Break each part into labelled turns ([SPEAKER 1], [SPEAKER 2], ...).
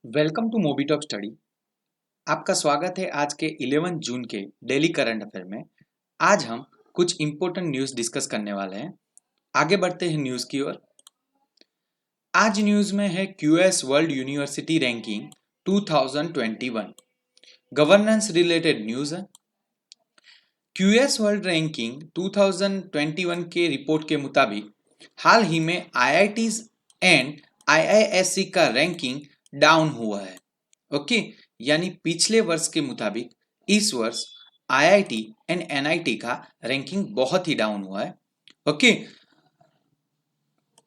[SPEAKER 1] Welcome to Mobi Talk Study. आपका स्वागत है आज के 11 जून के डेली करंट अफेयर में। आज हम कुछ इंपॉर्टेंट न्यूज़ डिस्कस करने वाले हैं। आगे बढ़ते हैं न्यूज़ की ओर। आज न्यूज़ में है QS world university ranking 2021। Governance related news है। क्यूएस वर्ल्ड रैंकिंग 2021 के रिपोर्ट के मुताबिक हाल ही में आईआईटीज एंड आईआईएससी का रैंकिंग डाउन हुआ है। ओके, यानी पिछले वर्ष के मुताबिक इस वर्ष आईआईटी एंड एनआईटी का रैंकिंग बहुत ही डाउन हुआ है। ओके,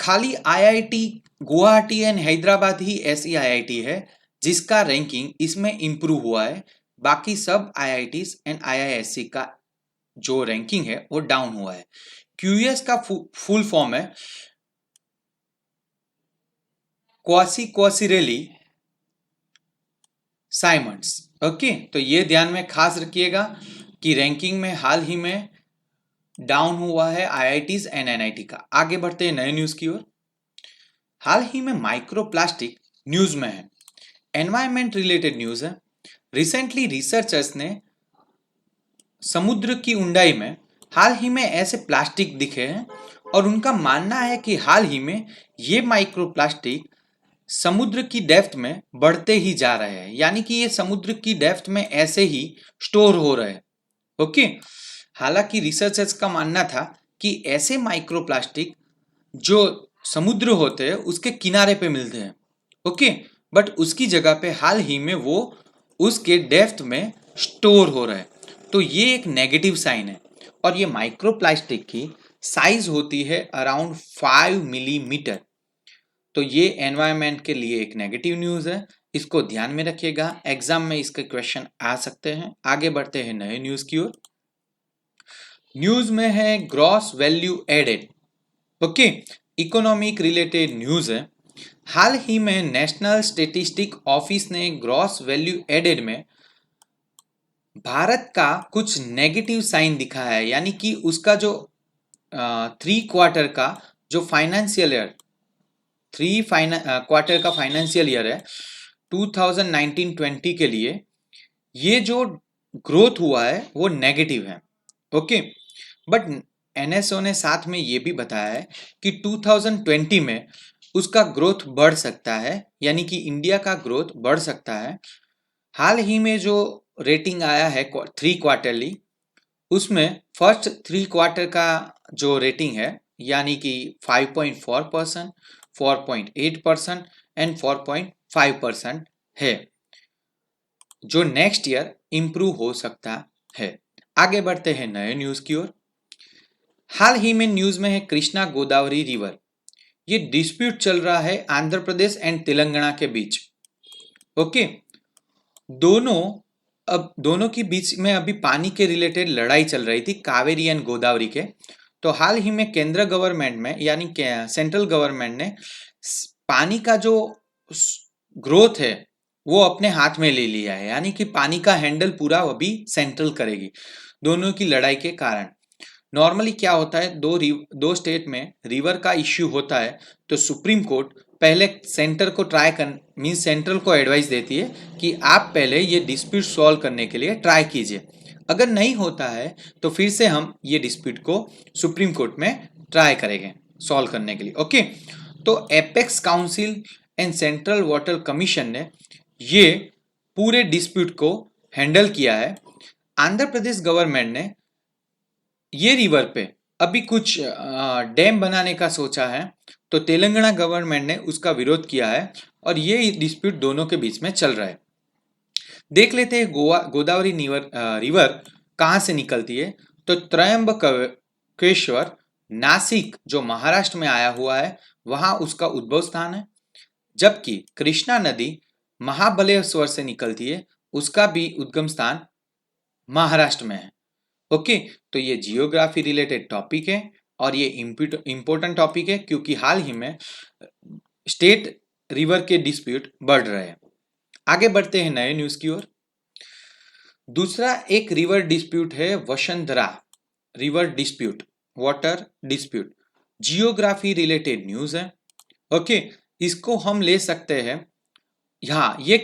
[SPEAKER 1] खाली आईआईटी गुवाहाटी एंड हैदराबाद ही ऐसी आईआईटी है जिसका रैंकिंग इसमें इंप्रूव हुआ है। बाकी सब आईआईटीज एंड आईआईएससी का जो रैंकिंग है वो डाउन हुआ है। क्यूएस का फुल फॉर्म है क्वासिरेली साइमंड्स। ओके, तो ये ध्यान में खास रखिएगा कि रैंकिंग में हाल ही में डाउन हुआ है आईआईटीज एंड एनआईटी का। आगे बढ़ते हैं नए न्यूज की ओर। हाल ही में माइक्रोप्लास्टिक न्यूज में है, एनवायरमेंट रिलेटेड न्यूज है। रिसेंटली रिसर्चर्स ने समुद्र की ऊंडाई में हाल ही में ऐसे प्लास्टिक दिखे हैं और उनका मानना है कि हाल ही में ये माइक्रोप्लास्टिक समुद्र की डेप्थ में बढ़ते ही जा रहे हैं, यानी कि ये समुद्र की डेप्थ में ऐसे ही स्टोर हो रहे हैं। ओके, हालांकि रिसर्चर्स का मानना था कि ऐसे माइक्रोप्लास्टिक जो समुद्र होते हैं उसके किनारे पे मिलते हैं। ओके, बट उसकी जगह पे हाल ही में वो उसके डेप्थ में स्टोर हो रहा है। तो ये एक नेगेटिव साइन है और ये माइक्रोप्लास्टिक की साइज होती है अराउंड 5 मिलीमीटर। तो ये एनवायरनमेंट के लिए एक नेगेटिव न्यूज़ है, इसको ध्यान में रखिएगा। एग्जाम में इसके क्वेश्चन आ सकते हैं। आगे बढ़ते हैं नए न्यूज़ की ओर। न्यूज़ में है gross value added. Okay, economic related news है। हाल ही में नेशनल स्टेटिस्टिक ऑफिस ने ग्रॉस वैल्यू एडेड में भारत का कुछ नेगेटिव साइन दिखा है, यानी कि उसका जो 3 क्वार्टर का जो फाइनेंशियल ईयर 3 क्वार्टर का फाइनेंशियल ईयर है 2019-20 के लिए ये जो ग्रोथ हुआ है वो नेगेटिव है। ओके, बट एनएसओ ने साथ में ये भी बताया है कि 2020 में उसका ग्रोथ बढ़ सकता है, यानी कि इंडिया का ग्रोथ बढ़ सकता है। हाल ही में जो रेटिंग आया है 3 क्वार्टरली, उसमें फर्स्ट 3 क्वार्टर का जो रेटिंग है यानी कि 5.4%, 4.8% एंड 4.5% है, जो नेक्स्ट ईयर इंप्रूव हो सकता है। आगे बढ़ते हैं नए न्यूज की ओर। हाल ही में न्यूज में है कृष्णा गोदावरी रिवर, ये डिस्प्यूट चल रहा है आंध्र प्रदेश एंड तेलंगाना के बीच। ओके, दोनों दोनों के बीच में अभी पानी के रिलेटेड लड़ाई चल रही थी, कावेरी एंड गोदावरी के। तो हाल ही में केंद्र गवर्नमेंट में यानी सेंट्रल गवर्नमेंट ने पानी का जो ग्रोथ है वो अपने हाथ में ले लिया है, यानी कि पानी का हैंडल पूरा अभी सेंट्रल करेगी दोनों की लड़ाई के कारण। नॉर्मली क्या होता है, दो स्टेट में रिवर का इश्यू होता है तो सुप्रीम कोर्ट पहले सेंटर को ट्राई कर मीन्स सेंट्रल को एडवाइस देती है कि आप पहले ये डिस्प्यूट सॉल्व करने के लिए ट्राई कीजिए। अगर नहीं होता है तो फिर से हम ये डिस्प्यूट को सुप्रीम कोर्ट में ट्राई करेंगे सॉल्व करने के लिए। ओके, तो apex council and central water commission ने ये पूरे डिस्प्यूट को हैंडल किया है। आंध्र प्रदेश गवर्नमेंट ने ये रिवर पे अभी कुछ डैम बनाने का सोचा है, तो तेलंगाना गवर्नमेंट ने उसका विरोध किया है और ये डिस्प्यूट दोनों के बीच में चल रहा है। देख लेते हैं गोदावरी रिवर कहाँ से निकलती है। तो त्रयंबकेश्वर नासिक जो महाराष्ट्र में आया हुआ है वहां उसका उद्भव स्थान है, जबकि कृष्णा नदी महाबलेश्वर से निकलती है, उसका भी उद्गम स्थान महाराष्ट्र में है। ओके, तो ये जियोग्राफी रिलेटेड टॉपिक है और ये इंपॉर्टेंट टॉपिक है क्योंकि हाल ही में स्टेट रिवर के डिस्प्यूट बढ़ रहे हैं। आगे बढ़ते हैं नए न्यूज की ओर। दूसरा एक रिवर डिस्प्यूट है Vasundhara river dispute, water dispute. Geography related news है। ओके, इसको हम ले सकते हैं, हाँ, ये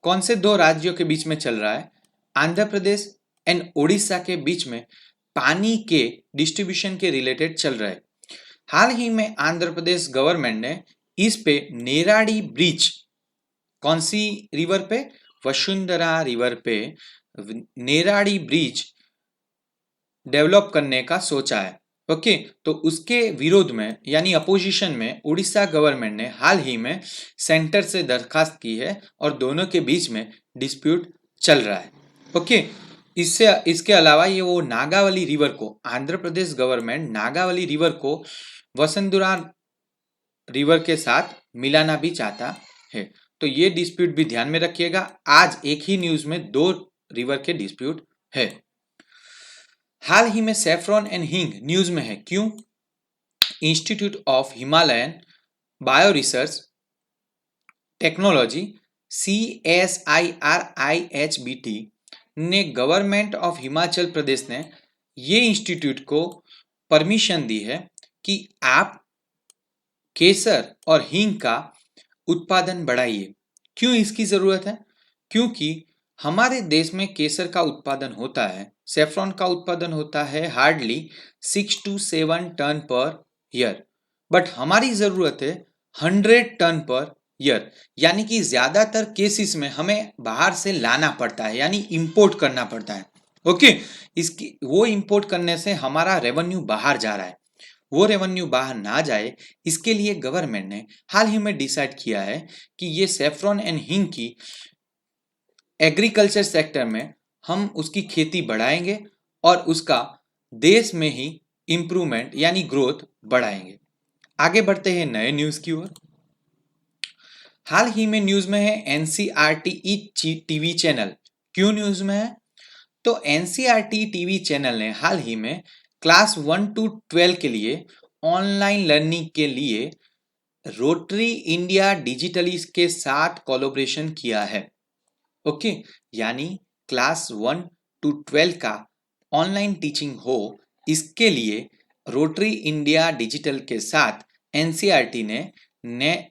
[SPEAKER 1] कौन से दो राज्यों के बीच में चल रहा है? आंध्र प्रदेश एंड उड़ीसा के बीच में पानी के डिस्ट्रीब्यूशन के रिलेटेड चल रहा है। हाल ही में आंध्र प्रदेश गवर्नमेंट ने इस पे नेराडी ब्रिज, कौन सी रिवर पे? वसुंधरा रिवर पे नेराडी ब्रिज डेवलप करने का सोचा है। ओके, तो उसके विरोध में यानी अपोजिशन में उड़ीसा गवर्नमेंट ने हाल ही में सेंटर से दरखास्त की है और दोनों के बीच में डिस्प्यूट चल रहा है। ओके, इसके अलावा ये वो नागावली रिवर को, आंध्र प्रदेश गवर्नमेंट नागावली रिवर को वसुंधरा रिवर के साथ मिलाना भी चाहता है। तो ये डिस्प्यूट भी ध्यान में रखिएगा। आज एक ही न्यूज में दो रिवर के डिस्प्यूट है। हाल ही में सेफ्रॉन एंड हींग न्यूज में है। क्यों? Institute of Himalayan bio research technology CSIRIHBT ने गवर्नमेंट ऑफ हिमाचल प्रदेश ने ये इंस्टीट्यूट को परमिशन दी है कि आप केसर और हींग का उत्पादन बढ़ाइए। क्यों इसकी जरूरत है? क्योंकि हमारे देश में केसर का उत्पादन होता है, सेफ्रॉन का उत्पादन होता है hardly 6 to 7 ton per year, but हमारी जरूरत है 100 टन पर ईयर। यानी कि ज्यादातर केसेस में हमें बाहर से लाना पड़ता है, यानी इंपोर्ट करना पड़ता है। ओके, इसकी वो इंपोर्ट करने से हमारा रेवेन्यू बाहर जा रहा है। वो रेवेन्यू बाहर ना जाए, इसके लिए गवर्नमेंट ने हाल ही में डिसाइड किया है कि ये सेफ्रॉन एंड हींग की एग्रीकल्चर सेक्टर में हम उसकी खेती बढ़ाएंगे और उसका देश में ही इंप्रूवमेंट यानी ग्रोथ बढ़ाएंगे। आगे बढ़ते हैं नए न्यूज की ओर। हाल ही में न्यूज में है एनसीईआरटी टीवी चैनल। क्यों न्यूज में है? तो एनसीईआरटी टीवी चैनल ने हाल ही में क्लास 1 to 12 के लिए ऑनलाइन लर्निंग के लिए रोटरी इंडिया डिजिटली के साथ कोलैबोरेशन किया है। ओके, यानी क्लास 1 to 12 का ऑनलाइन टीचिंग हो, इसके लिए रोटरी इंडिया डिजिटल के साथ एनसीईआरटी ने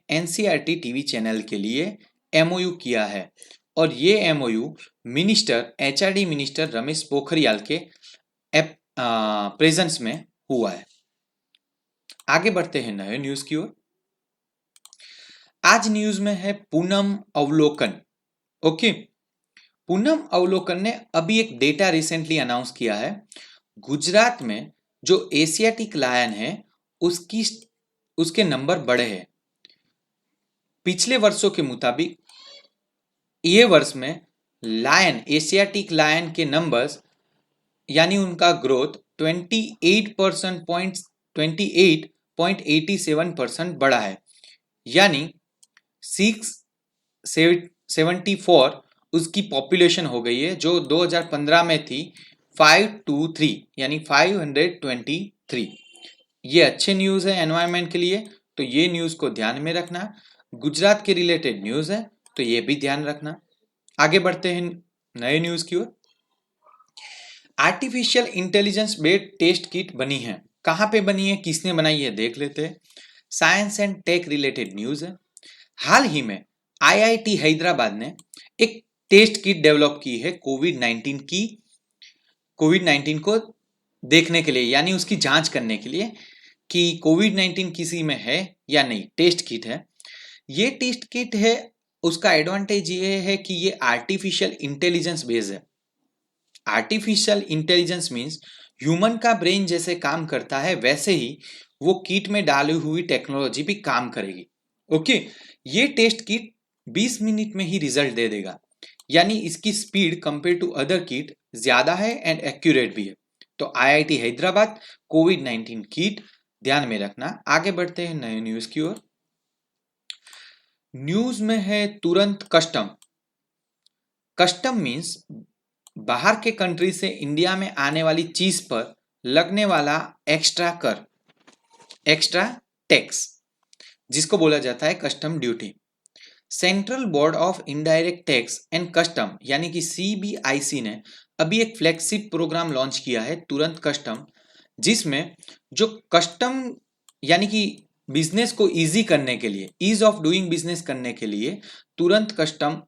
[SPEAKER 1] एनसीईआरटी टीवी चैनल के लिए एमओयू किया है और ये MOU HRD minister Ramesh Pokhriyal के प्रेजेंस में हुआ है। आगे बढ़ते हैं नए न्यूज की ओर। आज न्यूज में है पूनम अवलोकन। ओके, पूनम अवलोकन ने अभी एक डेटा रिसेंटली अनाउंस किया है। गुजरात में जो एशियाटिक लायन है उसके नंबर बढ़े हैं। पिछले वर्षों के मुताबिक ये वर्ष में एशियाटिक लायन के नंबर्स यानी उनका ग्रोथ 28.87% बढ़ा है, यानी 674 उसकी पॉपुलेशन हो गई है, जो 2015 में थी 523 यानी 523। ये अच्छे न्यूज है एनवायरनमेंट के लिए, तो ये न्यूज को ध्यान में रखना। गुजरात के रिलेटेड न्यूज है, तो ये भी ध्यान रखना। आगे बढ़ते हैं नए न्यूज की ओर। Artificial intelligence based test kit बनी है। कहां पे बनी है, किसने बनाई है, देख लेते हैं। Science and tech related news है। हाल ही में आईआईटी हैदराबाद ने एक टेस्ट किट डेवलप की है कोविड-19 को देखने के लिए, यानी उसकी जांच करने के लिए कि कोविड-19 किसी में है या नहीं। टेस्ट किट है, ये टेस्ट किट है। उसका एडवांटेज ये है कि ये आर्टिफिशियल इंटेलिजेंस बेस्ड है। आर्टिफिशियल इंटेलिजेंस मीन्स ह्यूमन का ब्रेन जैसे काम करता है, वैसे ही वो किट में डाली हुई टेक्नोलॉजी भी काम करेगी। ओके, ये टेस्ट किट 20 मिनट में ही रिजल्ट दे देगा, यानी इसकी speed compare to other kit ज्यादा है एंड एक्यूरेट भी है। तो आईआईटी हैदराबाद कोविड-19 किट ध्यान में रखना। आगे बढ़ते हैं नए न्यूज की ओर। न्यूज में है तुरंत कस्टम। कस्टम मीन्स बाहर के कंट्री से इंडिया में आने वाली चीज पर लगने वाला एक्स्ट्रा कर, एक्स्ट्रा टैक्स, जिसको बोला जाता है custom duty. Central board of indirect tax and custom यानी कि सीबीआईसी ने अभी एक फ्लैगशिप प्रोग्राम लॉन्च किया है तुरंत कस्टम, जिसमें जो कस्टम यानी कि बिजनेस को इजी करने के लिए, ईज ऑफ डूइंग बिजनेस करने के लिए तुरंत custom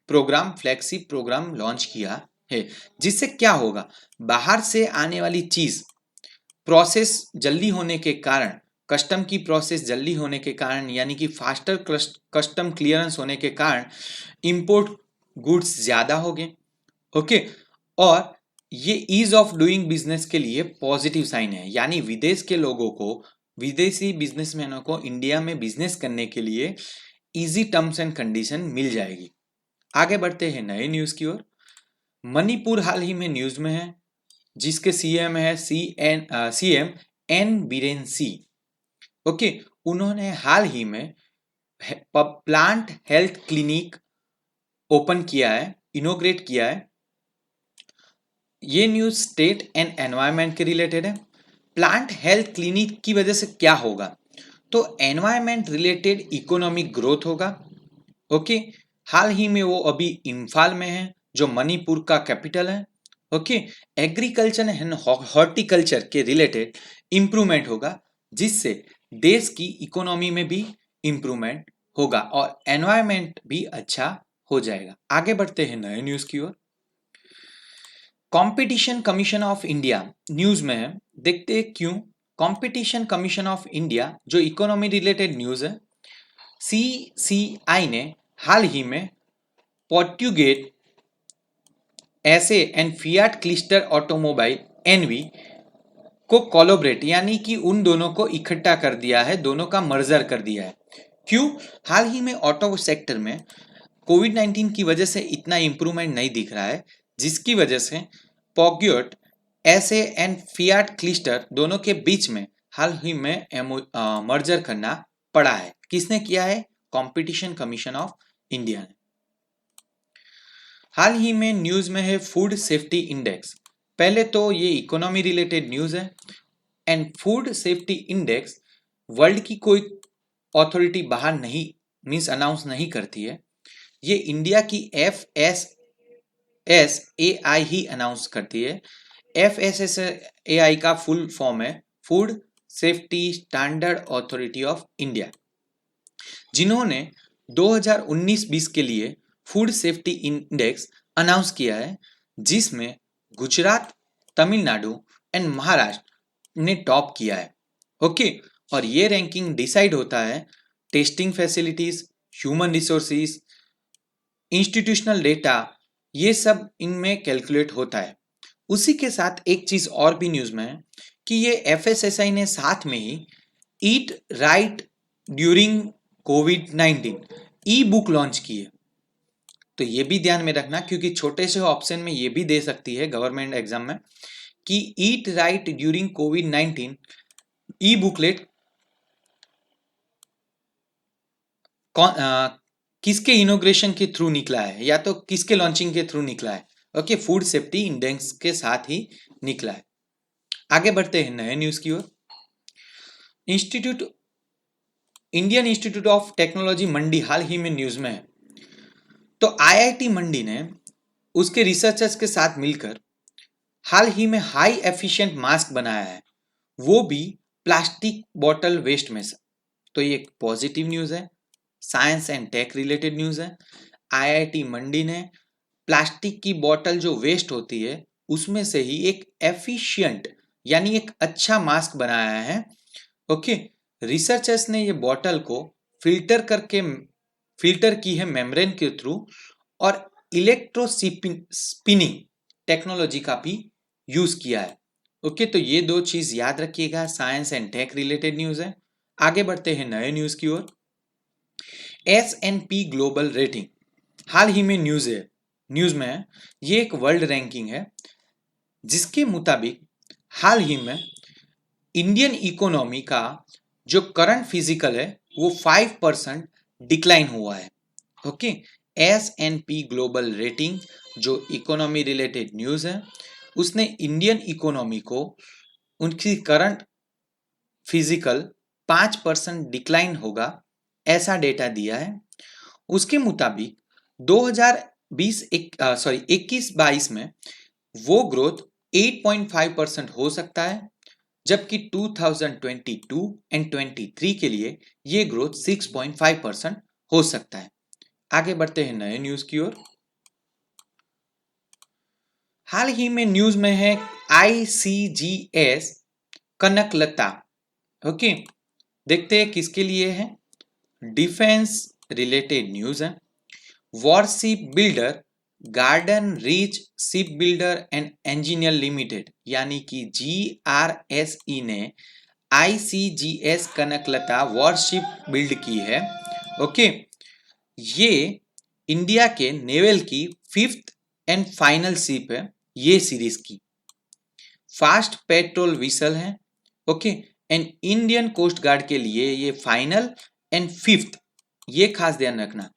[SPEAKER 1] programme, flexi programme launch किया है। जिससे क्या होगा, बाहर से आने वाली चीज प्रोसेस जल्दी होने के कारण, कस्टम की प्रोसेस जल्दी होने के कारण, यानी कि फास्टर कस्टम क्लियरेंस होने के कारण इंपोर्ट गुड्स ज्यादा हो गए। ओके, और ये ईज ऑफ डूइंग बिजनेस के लिए पॉजिटिव साइन है, यानी विदेश के लोगों को, विदेशी बिजनेसमैनों को इंडिया में बिजनेस करने के लिए इजी टर्म्स एंड कंडीशन मिल जाएगी। आगे बढ़ते हैं नए न्यूज की ओर। मणिपुर हाल ही में न्यूज में है, जिसके सीएम है CM N Biren Singh. Okay, उन्होंने हाल ही में प्लांट हेल्थ क्लिनिक ओपन किया है, इनोग्रेट किया है। ये न्यूज स्टेट एंड एनवायरनमेंट के रिलेटेड है। प्लांट हेल्थ क्लिनिक की वजह से क्या होगा, तो एनवायरनमेंट रिलेटेड इकोनॉमिक ग्रोथ होगा। ओके, हाल ही में वो अभी इम्फाल में है, जो मणिपुर का कैपिटल है। ओके, एग्रीकल्चर एंड हॉर्टिकल्चर के रिलेटेड इंप्रूवमेंट होगा, जिससे देश की इकोनॉमी में भी इंप्रूवमेंट होगा और एनवायरनमेंट भी अच्छा हो जाएगा। आगे बढ़ते हैं नए न्यूज की ओर। Competition commission of India news में है, देखते हैं क्यों। कंपटीशन कमीशन ऑफ इंडिया जो इकोनॉमी रिलेटेड न्यूज है, सीसीआई ने हाल ही में पोर्टुगेट SA and Fiat Chrysler automobile NV को कोलैबोरेट, यानी कि उन दोनों को इकट्ठा कर दिया है, दोनों का मर्जर कर दिया है। क्यों, हाल ही में ऑटो सेक्टर में कोविड-19 की वजह से इतना इंप्रूवमेंट नहीं दिख रहा है, जिसकी वजह से पोर्टुगेट एसे एंड फियाट क्लिस्टर दोनों के बीच में हाल ही में मर्जर करना पड़ा है। किसने किया है, कंपटीशन कमीशन ऑफ इंडिया ने। हाल ही में न्यूज में है फूड सेफ्टी इंडेक्स। पहले तो ये इकोनॉमी रिलेटेड न्यूज है, and food safety index world की कोई अथॉरिटी बाहर नहीं मीन्स अनाउंस नहीं करती है, ये इंडिया की FSSAI ही अनाउंस करती है। FSSAI का फुल फॉर्म है food safety standard authority of India, जिन्होंने 2019-20 के लिए फूड सेफ्टी इंडेक्स अनाउंस किया है, जिसमें गुजरात, तमिलनाडु एंड महाराष्ट्र ने टॉप किया है। ओके, और ये रैंकिंग डिसाइड होता है testing facilities, human resources, institutional data, ये सब इनमें कैलकुलेट होता है। उसी के साथ एक चीज और भी न्यूज में है कि ये FSSAI ने साथ में ही ईट राइट ड्यूरिंग कोविड-19 ई बुक लॉन्च की है। तो ये भी ध्यान में रखना, क्योंकि छोटे से ऑप्शन में ये भी दे सकती है गवर्नमेंट एग्जाम में कि ईट राइट ड्यूरिंग कोविड-19 ई बुकलेट किसके इनोग्रेशन के थ्रू निकला है, या तो किसके लॉन्चिंग के थ्रू निकला है। ओके, फूड सेफ्टी इंडेक्स के साथ ही निकला है। आगे बढ़ते हैं नए न्यूज की ओर। इंडियन इंस्टीट्यूट ऑफ टेक्नोलॉजी मंडी हाल ही में न्यूज में है। तो IIT मंडी ने उसके रिसर्चर्स के साथ मिलकर हाल ही में हाई एफिशिएंट मास्क बनाया है, वो भी प्लास्टिक बॉटल वेस्ट में से। तो ये एक पॉजिटिव न्यूज है, science and tech related news है। IIT मंडी ने प्लास्टिक की बोतल जो वेस्ट होती है उसमें से ही एक एफिशिएंट यानी एक अच्छा मास्क बनाया है। ओके, रिसर्चर्स ने ये बोतल को फिल्टर की है मेम्ब्रेन के थ्रू, और इलेक्ट्रोस्पिनिंग टेक्नोलॉजी का भी यूज किया है। ओके, तो ये दो चीज याद रखिएगा, science and tech related news है। आगे बढ़ते हैं नए न्यूज की ओर। S&P ग्लोबल रेटिंग हाल ही में न्यूज में है, ये एक वर्ल्ड रैंकिंग है, जिसके मुताबिक हाल ही में इंडियन इकोनॉमी का जो करंट फिजिकल है वो 5% डिक्लाइन हुआ है। ओके, S&P ग्लोबल रेटिंग जो इकोनॉमी रिलेटेड न्यूज है, उसने इंडियन इकोनॉमी को उनकी करंट फिजिकल 5% डिक्लाइन होगा ऐसा डेटा दिया है। उसके मुताबिक 21-22 में वो ग्रोथ 8.5% हो सकता है, जबकि 2022 एंड 23 के लिए ये ग्रोथ 6.5% हो सकता है। आगे बढ़ते हैं नए न्यूज की ओर। हाल ही में न्यूज में है ICGS कनकलता। ओके, देखते हैं किसके लिए है। डिफेंस रिलेटेड न्यूज है। Worship builder garden reach ship builder and engineer limited यानी कि GRSE ने ICGS कनकलता वॉरशिप बिल्ड की है। ओके, ये इंडिया के नेवल की 5th एंड फाइनल शिप है ये सीरीज की। फास्ट पेट्रोल विसल है। Okay, and Indian coast guard के लिए ये फाइनल एंड 5th, ये खास ध्यान रखना।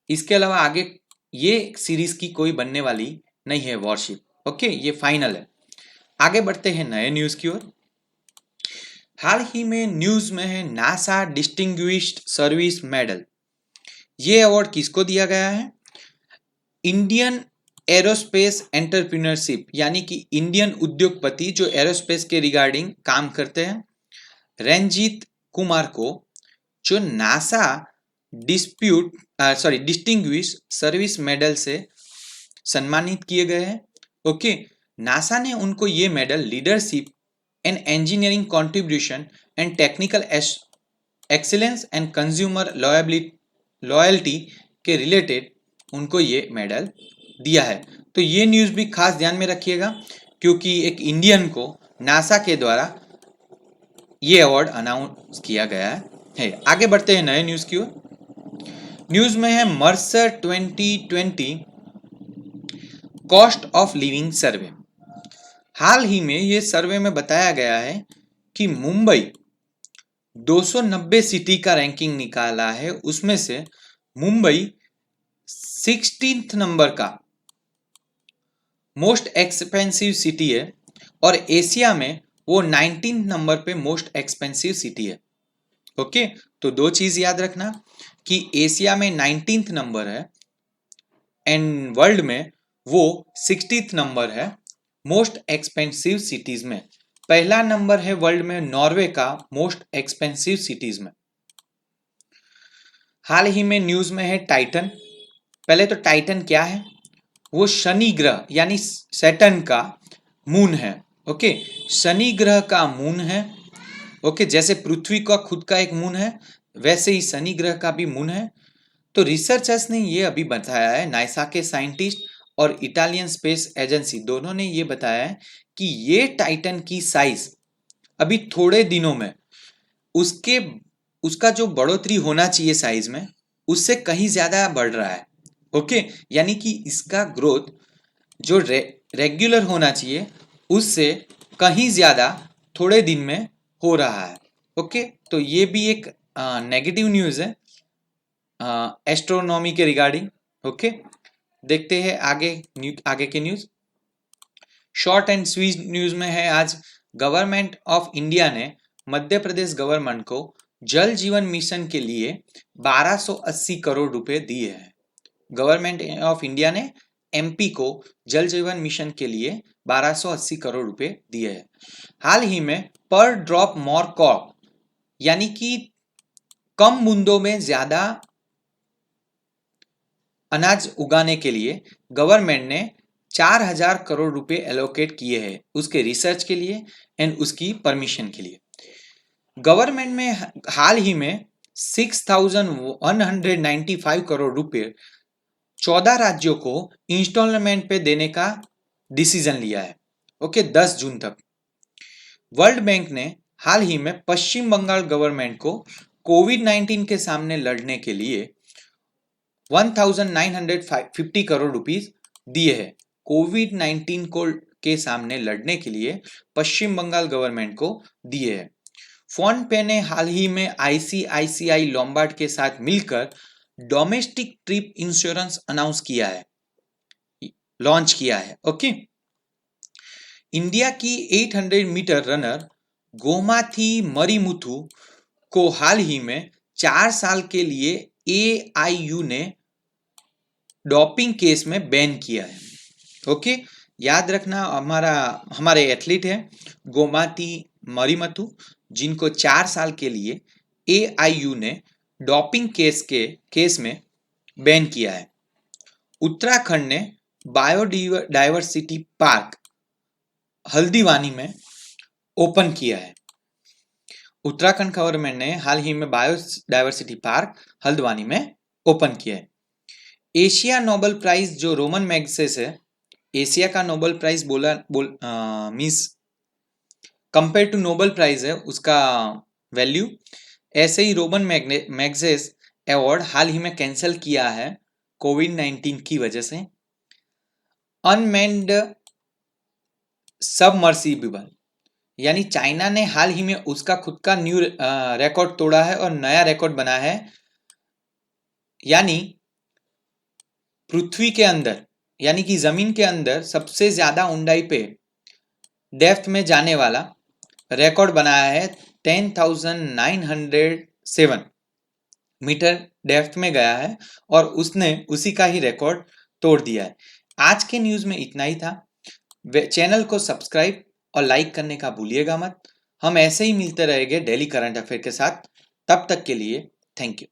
[SPEAKER 1] इसके अलावा आगे ये सीरीज की कोई बनने वाली नहीं है वॉरशिप। ओके, ये फाइनल है। आगे बढ़ते हैं नए न्यूज की ओर। हाल ही में न्यूज में है नासा डिस्टिंग्विश्ड सर्विस मेडल। ये अवार्ड किसको दिया गया है। इंडियन एरोस्पेस एंटरप्रेन्योरशिप यानी कि इंडियन उद्योगपति जो एरोस्पेस के रिगार्डिंग काम करते हैं, रंजीत कुमार को, जो नासा डिस्टिंग्विश सर्विस मेडल से सम्मानित किए गए हैं। ओके, नासा ने उनको ये medal leadership and engineering contribution and technical excellence and consumer loyalty के रिलेटेड उनको ये मेडल दिया है। तो ये न्यूज़ भी खास ध्यान में रखिएगा क्योंकि एक इंडियन को नासा के द्वारा ये अवार्ड अनाउंस किया गया है। आगे बढ़ते हैं नए न्यूज़ की ओर। न्यूज़ में है मर्सर 2020 कॉस्ट ऑफ लिविंग सर्वे। हाल ही में ये सर्वे में बताया गया है कि मुंबई 290 सिटी का रैंकिंग निकाला है, उसमें से मुंबई 16th नंबर का मोस्ट एक्सपेंसिव सिटी है और एशिया में वो 19th नंबर पे मोस्ट एक्सपेंसिव सिटी है। ओके, तो दो चीज याद रखना कि एशिया में 19th नंबर है एंड वर्ल्ड में वो 60th नंबर है मोस्ट एक्सपेंसिव सिटीज में। पहला नंबर है वर्ल्ड में नॉर्वे का मोस्ट एक्सपेंसिव सिटीज में। हाल ही में न्यूज में है टाइटन। पहले तो टाइटन क्या है, वो शनि ग्रह यानी सैटर्न का मून है। ओके, शनि ग्रह का मून है। ओके, जैसे पृथ्वी का खुद का एक मून है वैसे ही शनि ग्रह का भी मून है। तो रिसर्चर्स ने ये अभी बताया है, नासा के साइंटिस्ट और इटालियन स्पेस एजेंसी दोनों ने ये बताया है कि ये टाइटन की साइज अभी थोड़े दिनों में उसके उसका जो बढ़ोतरी होना चाहिए साइज में उससे कहीं ज्यादा बढ़ रहा है। ओके, यानी कि इसका ग्रोथ जो रेगुलर होना चाहिए उससे कहीं ज्यादा थोड़े दिन में हो रहा है। ओके, तो ये भी एक नेगेटिव न्यूज है एस्ट्रोनॉमी के रिगार्डिंग। ओके, देखते हैं आगे के news. Short and sweet news में है आज गवर्नमेंट ऑफ इंडिया ने मध्य प्रदेश गवर्नमेंट को जल जीवन मिशन के लिए 1280 करोड़ रुपए दिए हैं। गवर्नमेंट ऑफ इंडिया ने MP को जल जीवन मिशन के लिए 1280 करोड़ रुपए दिए हैं। हाल ही में पर ड्रॉप मोर क्रॉप यानी कि कम बूंदों में ज्यादा अनाज उगाने के लिए गवर्नमेंट ने 4000 करोड़ रुपए एलोकेट किए हैं उसके रिसर्च के लिए एंड उसकी परमिशन के लिए। गवर्नमेंट में हाल ही में 6195 करोड़ रुपए 14 राज्यों को इंस्टॉलमेंट पे देने का डिसीजन लिया है। ओके, 10 जून तक। वर्ल्ड बैंक ने हाल ही में पश्चिम बंगाल गवर्नमेंट को कोविड-19 के सामने लड़ने के लिए 1950 करोड़ रुपीस दिए हैं। कोविड-19 को के सामने लड़ने के लिए पश्चिम बंगाल गवर्नमेंट को दिए हैं। फोन पे ने हाल ही में ICICI लोम्बार्ड के साथ मिलकर डोमेस्टिक ट्रिप इंश्योरेंस अनाउंस किया है, लॉन्च किया है। ओके, इंडिया की 800 मीटर रनर गोमाथी मरीमुथु को हाल ही में 4 साल के लिए AIU ने डोपिंग केस में बैन किया है। ओके, याद रखना हमारे एथलीट है गोमाथी मरीमुथु, जिनको 4 साल के लिए AIU ने डोपिंग केस में बैन किया है। उत्तराखंड ने बायोडाइवर्सिटी पार्क हल्द्वानी में ओपन किया है। उत्तराखंड गवर्नमेंट ने हाल ही में बायोडाइवर्सिटी पार्क हल्द्वानी में ओपन किया है। एशिया नोबेल प्राइज जो रोमन मैग्सेस है, एशिया का Nobel prize means compare to Nobel prize है उसका वैल्यू, ऐसे ही रोमन मैग्सेस अवार्ड हाल ही में कैंसिल किया है कोविड-19 की वजह से। अनमैन्ड सबमर्सिबल यानी चाइना ने हाल ही में उसका खुद का न्यू रिकॉर्ड तोड़ा है और नया रिकॉर्ड बना है, यानी पृथ्वी के अंदर यानी कि जमीन के अंदर सबसे ज्यादा ऊंचाई पे डेप्थ में जाने वाला रिकॉर्ड बनाया है। 10,907 मीटर डेप्थ में गया है और उसने उसी का ही रिकॉर्ड तोड़ दिया है। आज के न्यूज में इतना ही था। चैनल को सब्सक्राइब और लाइक करने का भूलिएगा मत। हम ऐसे ही मिलते रहेंगे डेली करंट अफेयर के साथ। तब तक के लिए थैंक यू।